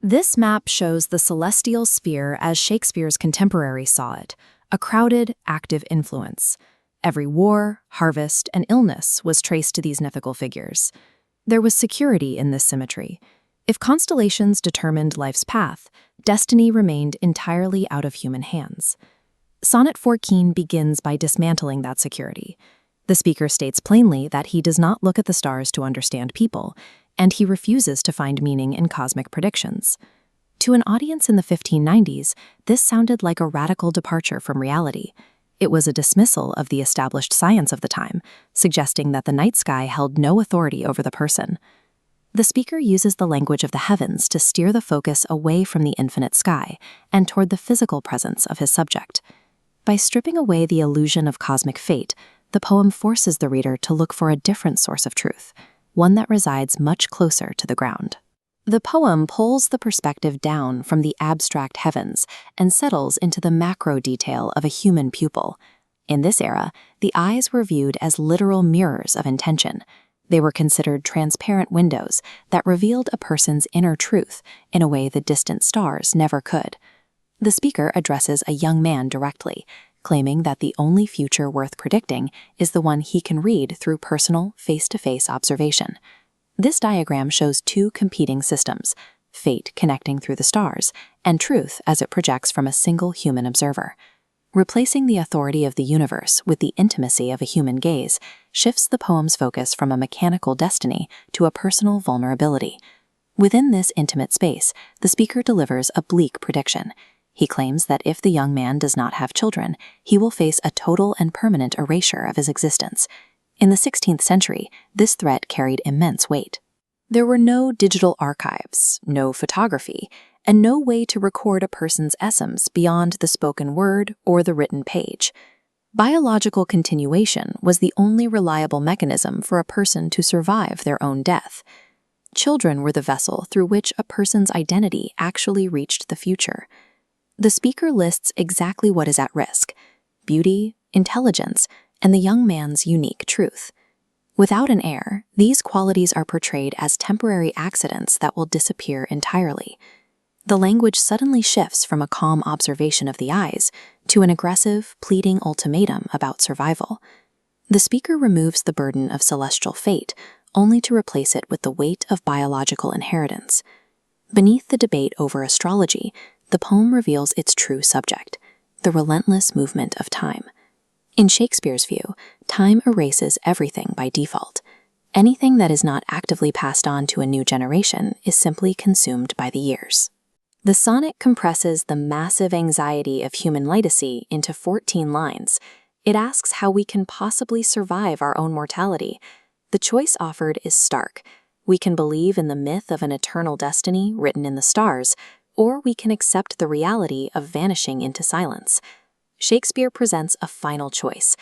This map shows the celestial sphere as Shakespeare's contemporaries saw it, a crowded, active influence. Every war, harvest, and illness was traced to these mythical figures. There was security in this symmetry. If constellations determined life's path, destiny remained entirely out of human hands. Sonnet 14 begins by dismantling that security. The speaker states plainly that he does not look at the stars to understand people, and he refuses to find meaning in cosmic predictions. To an audience in the 1590s, this sounded like a radical departure from reality. It was a dismissal of the established science of the time, suggesting that the night sky held no authority over the person. The speaker uses the language of the heavens to steer the focus away from the infinite sky and toward the physical presence of his subject. By stripping away the illusion of cosmic fate, the poem forces the reader to look for a different source of truth, one that resides much closer to the ground. The poem pulls the perspective down from the abstract heavens and settles into the macro detail of a human pupil. In this era, the eyes were viewed as literal mirrors of intention. They were considered transparent windows that revealed a person's inner truth in a way the distant stars never could. The speaker addresses a young man directly, claiming that the only future worth predicting is the one he can read through personal, face-to-face observation. This diagram shows two competing systems, fate connecting through the stars, and truth as it projects from a single human observer. Replacing the authority of the universe with the intimacy of a human gaze shifts the poem's focus from a mechanical destiny to a personal vulnerability. Within this intimate space, the speaker delivers a bleak prediction. He claims that if the young man does not have children, he will face a total and permanent erasure of his existence. In the 16th century, this threat carried immense weight. There were no digital archives, no photography, and no way to record a person's essence beyond the spoken word or the written page. Biological continuation was the only reliable mechanism for a person to survive their own death. Children were the vessel through which a person's identity actually reached the future. The speaker lists exactly what is at risk: beauty, intelligence, and the young man's unique truth. Without an heir, these qualities are portrayed as temporary accidents that will disappear entirely. The language suddenly shifts from a calm observation of the eyes to an aggressive, pleading ultimatum about survival. The speaker removes the burden of celestial fate, only to replace it with the weight of biological inheritance. Beneath the debate over astrology, the poem reveals its true subject, the relentless movement of time. In Shakespeare's view, time erases everything by default. Anything that is not actively passed on to a new generation is simply consumed by the years. The sonnet compresses the massive anxiety of human lidacy into 14 lines. It asks how we can possibly survive our own mortality. The choice offered is stark. We can believe in the myth of an eternal destiny written in the stars, or we can accept the reality of vanishing into silence. Shakespeare presents a final choice.